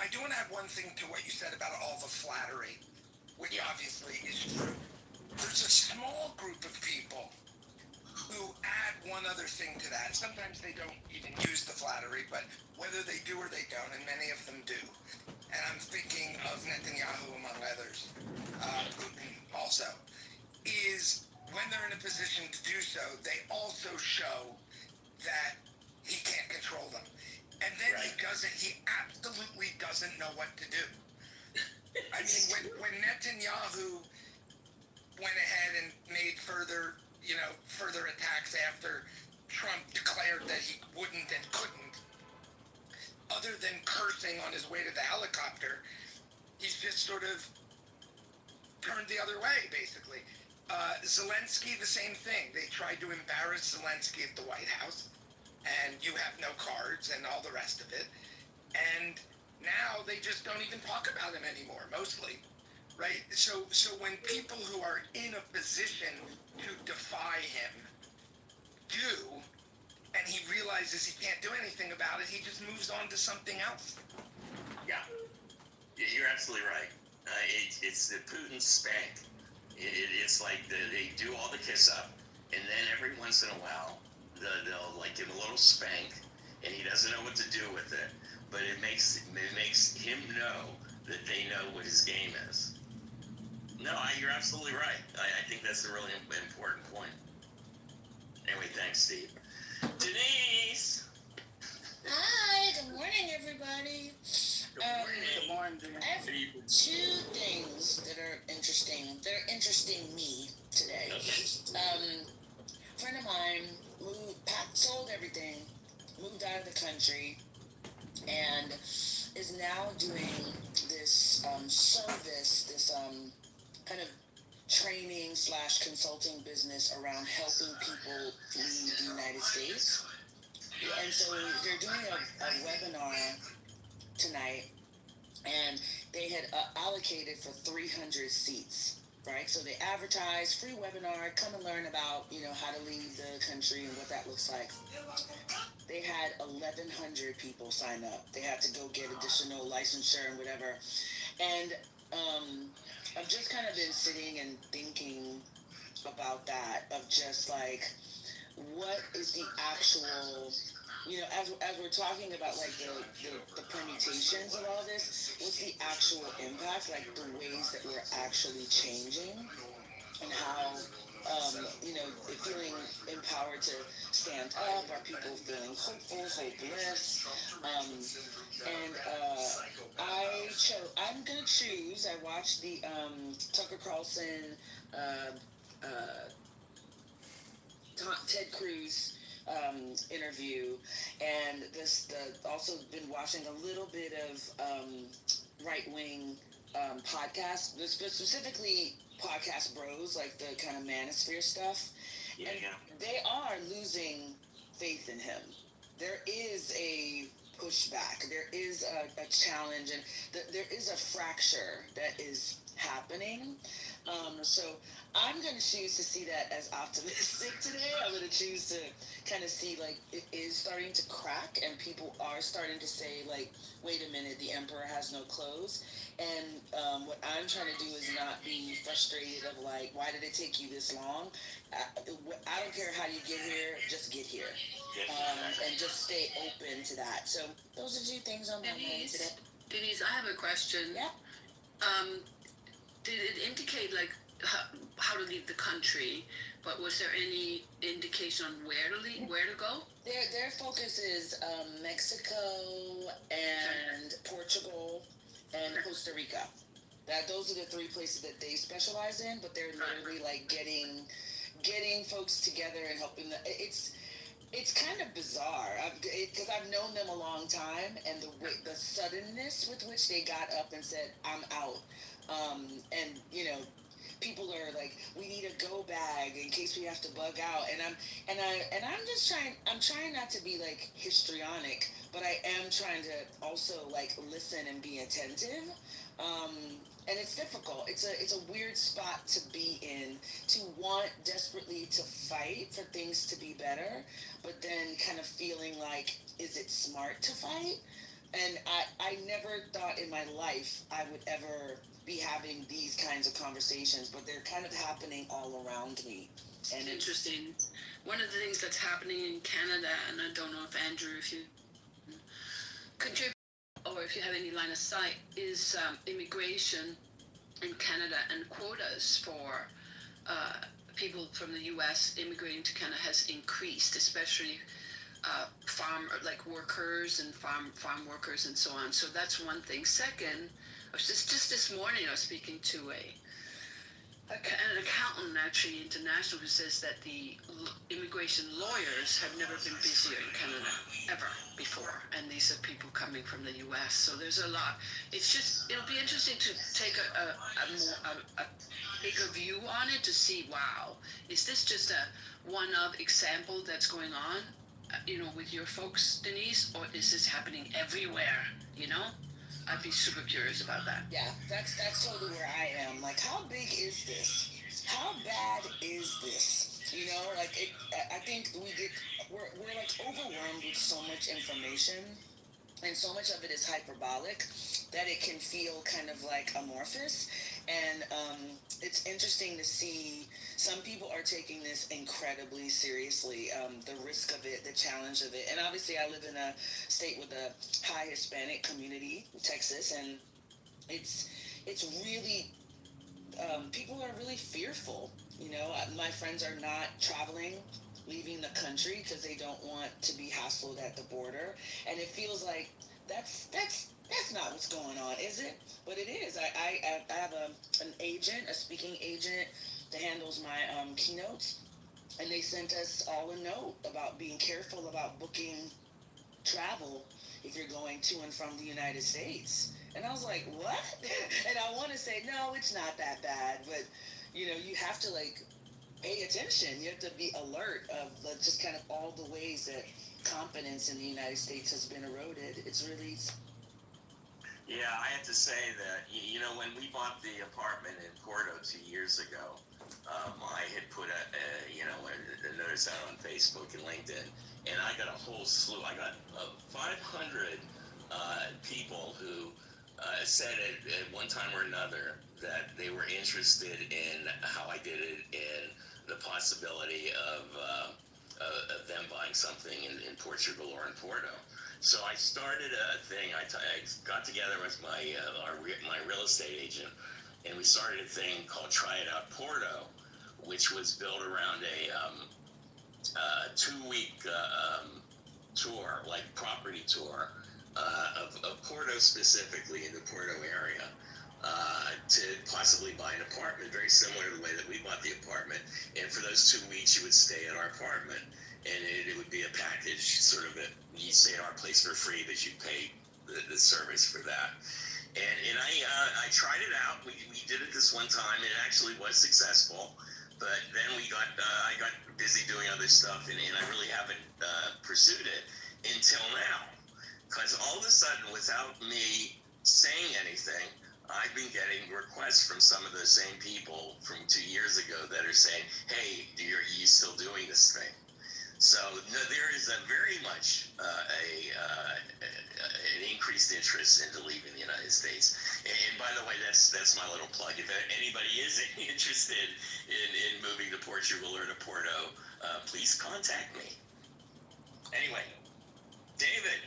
I do want to add one thing to what you said about all the flattery, which obviously is true. There's a small group of people who add one other thing to that. Sometimes they don't even use the flattery, but whether they do or they don't, and many of them do. And I'm thinking of Netanyahu among others, Putin also, is when they're in a position to do so, they also show that he can't control them. And then he absolutely doesn't know what to do. I mean, when Netanyahu went ahead and made further attacks after Trump declared that he wouldn't and couldn't, other than cursing on his way to the helicopter, he's just sort of turned the other way, basically. Zelensky, the same thing. They tried to embarrass Zelensky at the White House, and you have no cards and all the rest of it. And now they just don't even talk about him anymore, mostly. Right? So when people who are in a position to defy him do, and he realizes he can't do anything about it, he just moves on to something else. Yeah, you're absolutely right. It's the Putin spank. It's like they do all the kiss up, and then every once in a while they'll like give a little spank, and he doesn't know what to do with it. But it makes him know that they know what his game is. No, you're absolutely right. I think that's a really important point. Anyway, thanks, Steve. Denise! Hi, good morning, everybody. Good morning. I have two things that are interesting. They're interesting me today. A friend of mine sold everything, moved out of the country, and is now doing this service, this kind of training / consulting business around helping people leave the United States. And so they're doing a webinar tonight, and they had allocated for 300 seats, right? So they advertised free webinar, come and learn about, how to leave the country and what that looks like. They had 1,100 people sign up. They had to go get additional licensure and whatever. And I've just kind of been sitting and thinking about that, of just like, what is the actual, as we're talking about like the permutations of all this, what's the actual impact, like the ways that we're actually changing, and how, feeling empowered to stand up, are people feeling hopeful, hopeless, and I'm gonna choose. I watched the Tucker Carlson, Ted Cruz interview, and also been watching a little bit of right wing podcasts, specifically Podcast Bros, like the kind of manosphere stuff. Yeah. They are losing faith in him. There is a pushback. There is a challenge, and there is a fracture that is happening. So I'm going to choose to see that as optimistic today. I'm going to choose to kind of see like it is starting to crack, and people are starting to say like, wait a minute, the emperor has no clothes. And what I'm trying to do is not be frustrated of like, why did it take you this long? I don't care how you get here, just get here. And just stay open to that. So those are two things on my mind today. Denise, I have a question. Yeah. Did it indicate like how to leave the country, but was there any indication on where to leave, where to go? Their focus is Mexico and Portugal and Costa Rica. Those are the three places that they specialize in, but they're literally like getting folks together and helping them. It's kind of bizarre because I've known them a long time, and the suddenness with which they got up and said, "I'm out," and people are like, "We need a go bag in case we have to bug out," and I'm just trying. I'm trying not to be like histrionic, but I am trying to also like listen and be attentive. And it's difficult. It's a weird spot to be in, to want desperately to fight for things to be better, but then kind of feeling like, is it smart to fight? And I never thought in my life I would ever be having these kinds of conversations, but they're kind of happening all around me. And Interesting. One of the things that's happening in Canada, and I don't know if Andrew, if you contribute or if you have any line of sight, is immigration in Canada and quotas for people from the U.S. immigrating to Canada has increased, especially farm like workers and farm workers and so on. So that's one thing. Second, I was just this morning I was speaking to an accountant actually international who says that the immigration lawyers have never been busier in Canada ever before, and these are people coming from the U.S. So there's a lot. It's just it'll be interesting to take a bigger view on it to see, wow, is this just a one-of example that's going on, with your folks, Denise, or is this happening everywhere? I'd be super curious about that. yeah, that's totally where I am. Like, how big is this? How bad is this? I think we're like overwhelmed with so much information, and so much of it is hyperbolic that it can feel kind of like amorphous. And it's interesting to see some people are taking this incredibly seriously, the risk of it, the challenge of it. And obviously I live in a state with a high Hispanic community, Texas, and it's really people are really fearful. My friends are not traveling, leaving the country because they don't want to be hassled at the border, and it feels like that's not what's going on, is it? But it is. I have an agent, a speaking agent, that handles my keynotes, and they sent us all a note about being careful about booking travel if you're going to and from the United States. And I was like, what? And I want to say, no, it's not that bad, but you have to pay attention. You have to be alert of just kind of all the ways that confidence in the United States has been eroded. It's really. Yeah, I have to say that, when we bought the apartment in Porto 2 years ago, I had put a notice out on Facebook and LinkedIn, and I got a whole slew. I got 500 people who said at one time or another that they were interested in how I did it and the possibility of them buying something in Portugal or in Porto. So I started a thing. I got together with my real estate agent, and we started a thing called Try It Out Porto, which was built around a 2-week tour, like property tour of Porto specifically, in the Porto area, to possibly buy an apartment very similar to the way that we bought the apartment. And for those 2 weeks, you would stay at our apartment, and it would be a package, sort of you stay at our place for free, but you pay the service for that. And I tried it out. We did it this one time, and it actually was successful. But then I got busy doing other stuff, and I really haven't pursued it until now. Because all of a sudden, without me saying anything, I've been getting requests from some of the same people from 2 years ago that are saying, hey, are you still doing this thing? So no, there is a very much an increased interest into leaving the United States. And by the way, that's my little plug. If anybody is interested in moving to Portugal or to Porto, please contact me. Anyway, David,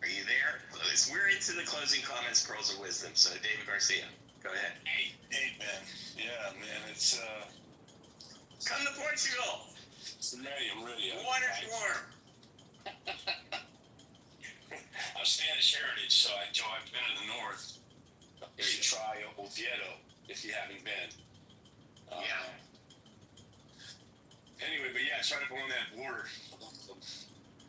are you there? We're into the closing comments, pearls of wisdom. So David Garcia, go ahead. Hey, man. Yeah, man. It's Come to Portugal. I'm ready. Water's warm. I'm Spanish heritage, so I've been in the north. You should try Oviedo if you haven't been. Yeah. Anyway, but yeah, try to go on that border.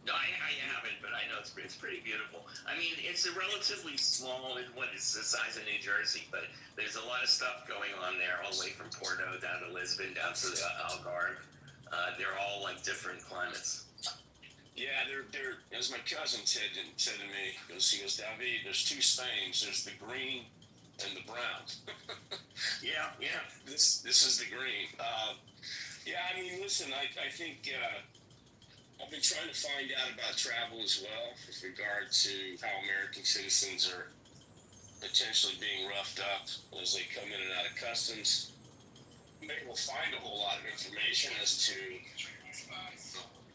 No, I haven't, but I know it's pretty beautiful. I mean, it's a relatively small, it's the size of New Jersey, but there's a lot of stuff going on there, all the way from Porto down to Lisbon, down to the Algarve. They're all like different climates. Yeah, they're as my cousin said to me, he goes, David, there's two Spains. There's the green and the brown. Yeah. This is the green. Yeah, I mean, listen, I think I've been trying to find out about travel as well with regard to how American citizens are potentially being roughed up as they come in and out of customs. Maybe we'll find a whole lot of information as to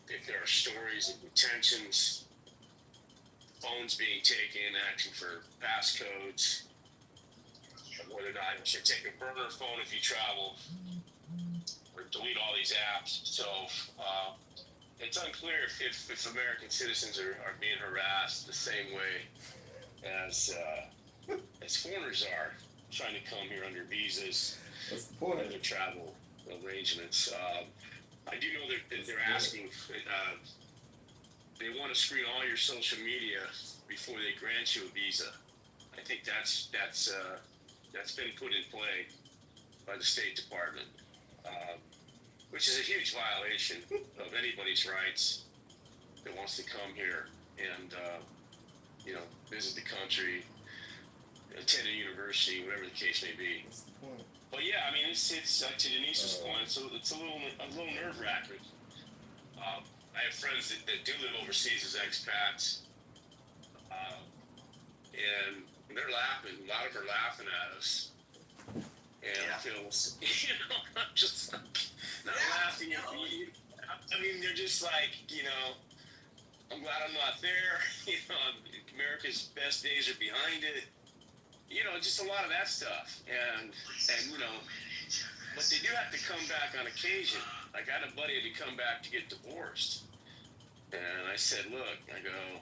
if there are stories of detentions, phones being taken, asking for passcodes, whether or not you should take a burner phone if you travel, or delete all these apps. So it's unclear if American citizens are being harassed the same way as foreigners are trying to come here under visas and other travel arrangements. I do know that they're asking, they want to screen all your social media before they grant you a visa. I think that's been put in play by the State Department, which is a huge violation of anybody's rights that wants to come here and visit the country, attend a university, whatever the case may be. But yeah, I mean, it's to Denise's point, it's a little nerve wracking. I have friends that do live overseas as expats, and they're laughing. A lot of them are laughing at us, and I feel, I'm just like, not laughing at me. I mean, they're just like, I'm glad I'm not there. America's best days are behind it. Just a lot of that stuff, and but they do have to come back on occasion. I got a buddy to come back to get divorced, and I said, look, I go,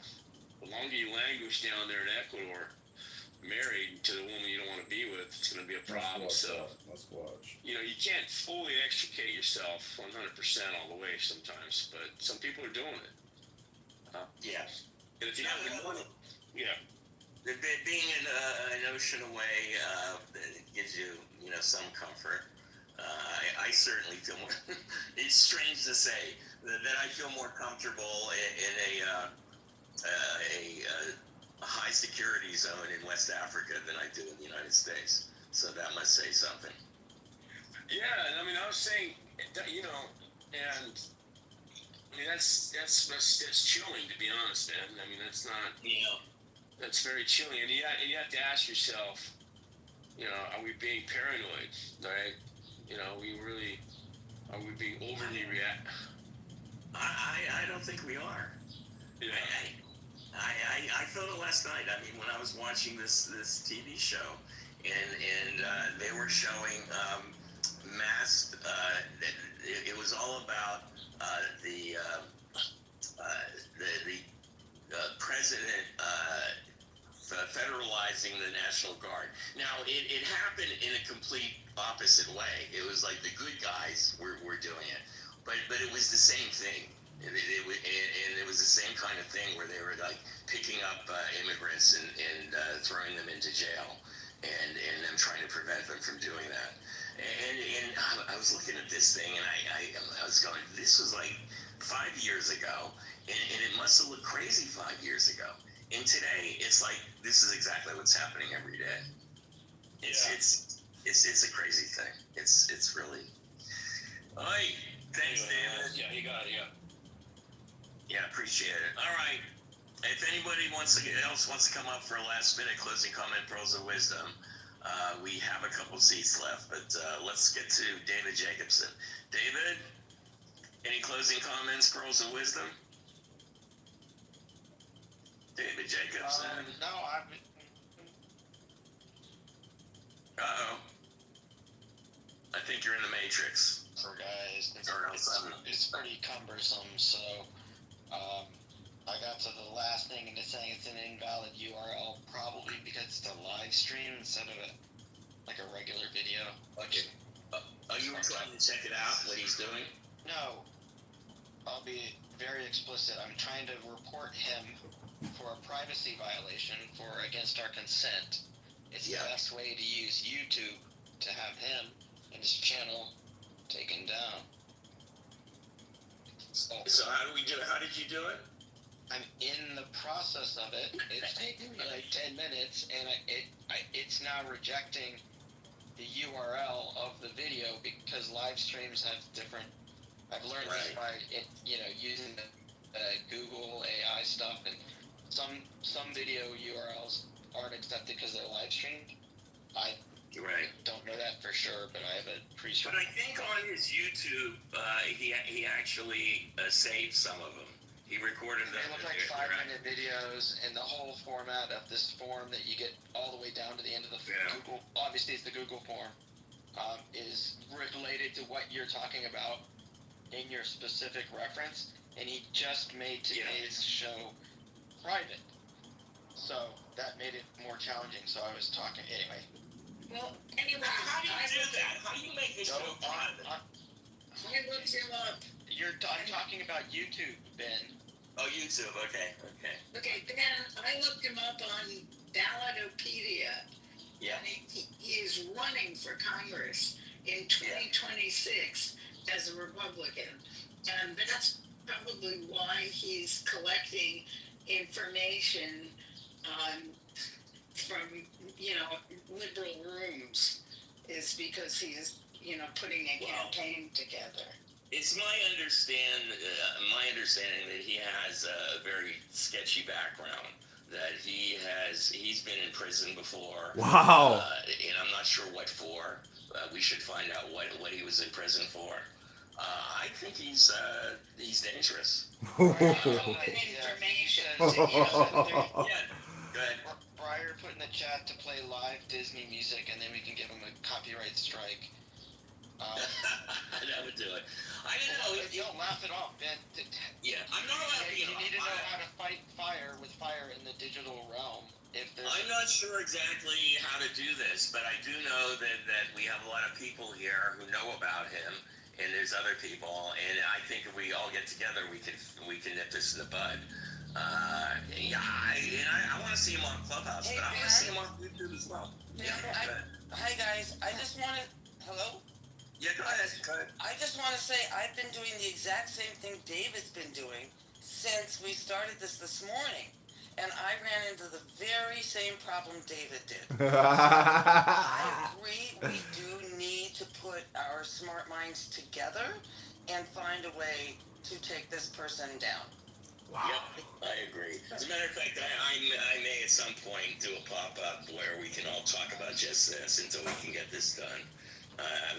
the longer you languish down there in Ecuador, married to the woman you don't want to be with, it's going to be a problem. Let's watch. You can't fully extricate yourself 100% all the way sometimes, but some people are doing it. Yeah. And if you have the money, yeah. Being an ocean away gives you, some comfort. I certainly feel more. It's strange to say that I feel more comfortable in a high security zone in West Africa than I do in the United States. So that must say something. Yeah, I mean, I was saying, and I mean that's chilling, to be honest, man. I mean, that's not. That's very chilling, and you have to ask yourself, are we being paranoid, right? Are we being overly react? I don't think we are. Yeah. I felt it last night. I mean, when I was watching this TV show, and they were showing masked. It was all about the president federalizing the National Guard. Now, it happened in a complete opposite way. It was like the good guys were doing it, but it was the same thing. And it was the same kind of thing where they were like picking up immigrants and throwing them into jail, and them trying to prevent them from doing that. And I was looking at this thing, and I was going, this was like 5 years ago, and it must have looked crazy 5 years ago. And today, it's like this is exactly what's happening every day. It's a crazy thing. It's really. All right, thanks, David. Yeah, you got it. Yeah. Yeah, appreciate it. All right. If anybody else wants to come up for a last minute closing comment, pearls of wisdom, we have a couple seats left, but let's get to David Jacobson. David, any closing comments, pearls of wisdom? David Jacobson. No, Uh-oh. I think you're in the Matrix. for guys, Or something. it's pretty cumbersome, so I got to the last thing and it's saying it's an invalid URL, probably because it's a live stream instead of a regular video. Okay. Are you trying to check it out, what he's doing? No, I'll be very explicit. I'm trying to report him for a privacy violation against our consent. It's the best way to use YouTube to have him and his channel taken down. So how do we do it? How did you do it? I'm in the process of it. It's taken me like 10 minutes, and it's now rejecting the URL of the video because live streams have different. I've learned this by using the Google AI stuff, and some video URLs aren't accepted because they're live streamed. I Right. don't know that for sure, but I have a pretty sure. But I think on his YouTube, he actually saved some of them. He recorded them. They look like 5-minute videos, and the whole format of this form that you get all the way down to the end of the Google. Obviously, it's the Google form. Is related to what you're talking about in your specific reference, and he just made today's show private, so that made it more challenging. So I was talking anyway. Well, anyway, How do you do that? How do you make this show private? I looked him up. I'm talking about YouTube, Ben. Oh, YouTube. Okay. Okay, Ben, I looked him up on Ballotopedia. Yeah. And he is running for Congress in 2026 as a Republican. And that's probably why he's collecting information from, liberal rooms, is because he's, putting a campaign together. It's my understanding that he has a very sketchy background. That he's been in prison before. Wow. And I'm not sure what for. We should find out what he was in prison for. I think he's dangerous. Information. Yeah. Good. Breyer put in the chat to play live Disney music, and then we can give him a copyright strike. That would do it. I didn't know. Don't laugh it off, Ben. Yeah, I'm not laughing You at all. need to know how to fight fire with fire in the digital realm. I'm not sure exactly how to do this, but I do know that we have a lot of people here who know about him, and there's other people, and I think if we all get together, we can nip this in the bud. I want to see him on Clubhouse, but I want to see him on YouTube as well. Yeah. Hi guys, I just want to. Hello. Yeah, go ahead. I just want to say I've been doing the exact same thing David's been doing since we started this morning. And I ran into the very same problem David did. I agree, we do need to put our smart minds together and find a way to take this person down. Wow. Yep, I agree. As a matter of fact, I may at some point do a pop-up where we can all talk about just this until we can get this done.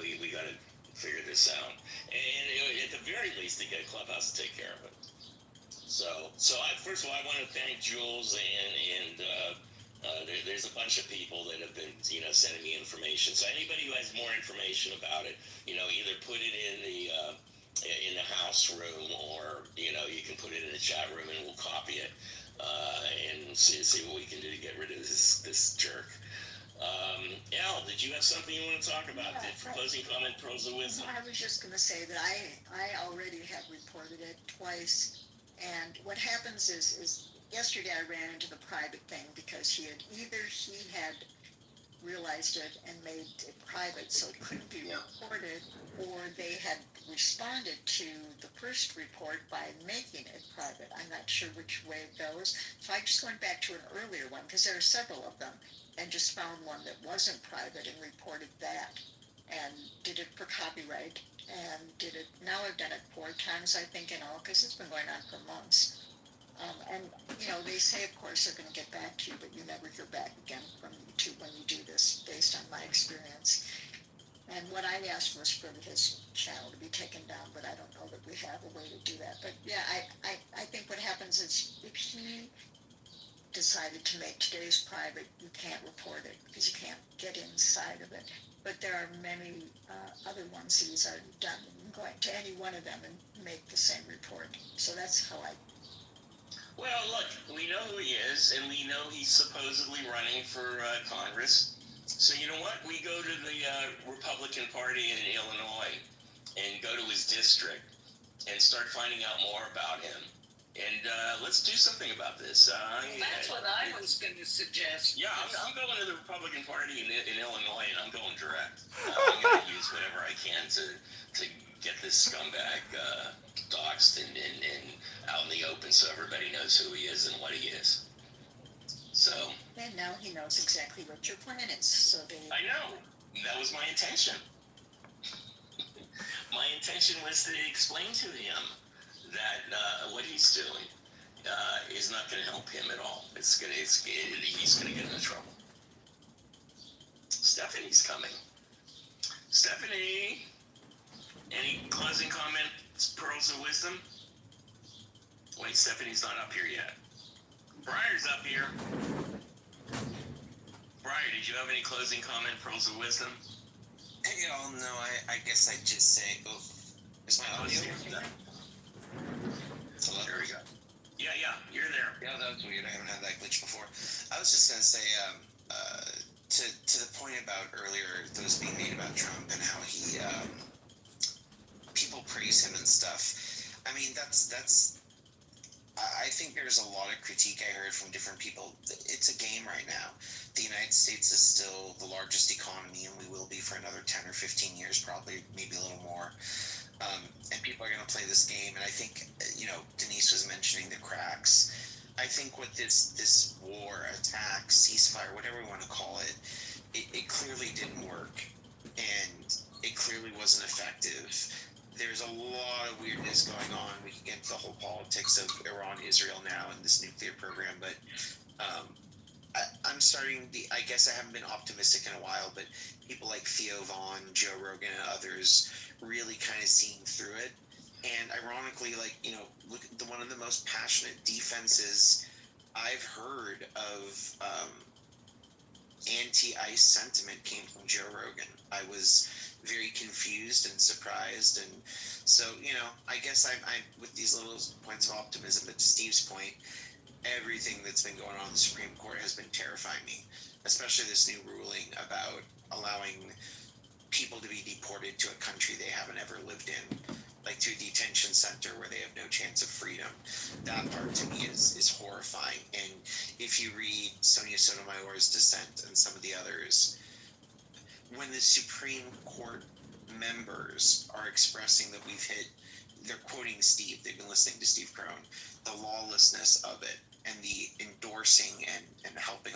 We got to figure this out, and at the very least, to get Clubhouse to take care of it. So first of all, I want to thank Jules, and there's a bunch of people that have been, sending me information. So anybody who has more information about it, either put it in the house room, or you can put it in the chat room, and we'll copy it and see what we can do to get rid of this jerk. Al, did you have something you want to talk about? For closing comment, pros of wisdom. I was just going to say that I already have reported it twice, and what happens is yesterday I ran into the private thing because he had realized it and made it private so it couldn't be reported, or they had responded to the first report by making it private. I'm not sure which way it goes, so I just went back to an earlier one because there are several of them, and just found one that wasn't private and reported that, and did it for copyright, and now I've done it 4 times, I think, in all, because it's been going on for months. And, they say, of course, they're going to get back to you, but you never hear back again from YouTube when you do this, based on my experience. And what I asked was for his channel to be taken down, but I don't know that we have a way to do that. But, yeah, I think what happens is if he decided to make today's private, you can't report it because you can't get inside of it. But there are many other ones that he's already done. You can go to any one of them and make the same report. So that's how I... Well, look, we know who he is, and we know he's supposedly running for Congress. So you know what? We go to the Republican Party in Illinois and go to his district and start finding out more about him. And let's do something about this. That's what I was going to suggest. Yeah, I'm going to the Republican Party in Illinois, and I'm going direct. I'm going to use whatever I can to get this scumbag doxxed and out in the open so everybody knows who he is and what he is. So. And now he knows exactly what your plan is. So I know. That was my intention. My intention was to explain to him that what he's doing is not going to help him at all. He's going to get into trouble. Stephanie's coming. Stephanie, any closing comments, pearls of wisdom? Wait, Stephanie's not up here yet. Briar's up here. Briar, did you have any closing comment, pearls of wisdom? Hey, y'all. No, I guess I'd just say, oh, is my audio? Hello? There we go. Yeah, you're there. Yeah, that was weird. I haven't had that glitch before. I was just gonna say, to the point about earlier, those being made about Trump and how he, people praise him and stuff. I mean, I think there's a lot of critique I heard from different people. It's a game right now. The United States is still the largest economy, and we will be for another 10 or 15 years, probably, maybe a little more. And people are going to play this game. And I think, Denise was mentioning the cracks. I think what this war, attack, ceasefire, whatever we want to call it, it clearly didn't work. And it clearly wasn't effective. There's a lot of weirdness going on. We can get into the whole politics of Iran, Israel now, and this nuclear program. But I'm starting I guess I haven't been optimistic in a while, but people like Theo Vaughn, Joe Rogan, and others really kind of seeing through it. And ironically, look at one of the most passionate defenses I've heard of anti-ICE sentiment came from Joe Rogan. I was very confused and surprised, and so I guess I'm with these little points of optimism. But to Steve's point, everything that's been going on in the Supreme Court has been terrifying me, especially this new ruling about allowing people to be deported to a country they haven't ever lived in, like to a detention center where they have no chance of freedom. That part to me is horrifying. And if you read Sonia Sotomayor's dissent and some of the others, when the Supreme Court members are expressing that we've hit, they're quoting Steve, they've been listening to Steve Crone, the lawlessness of it and the endorsing and helping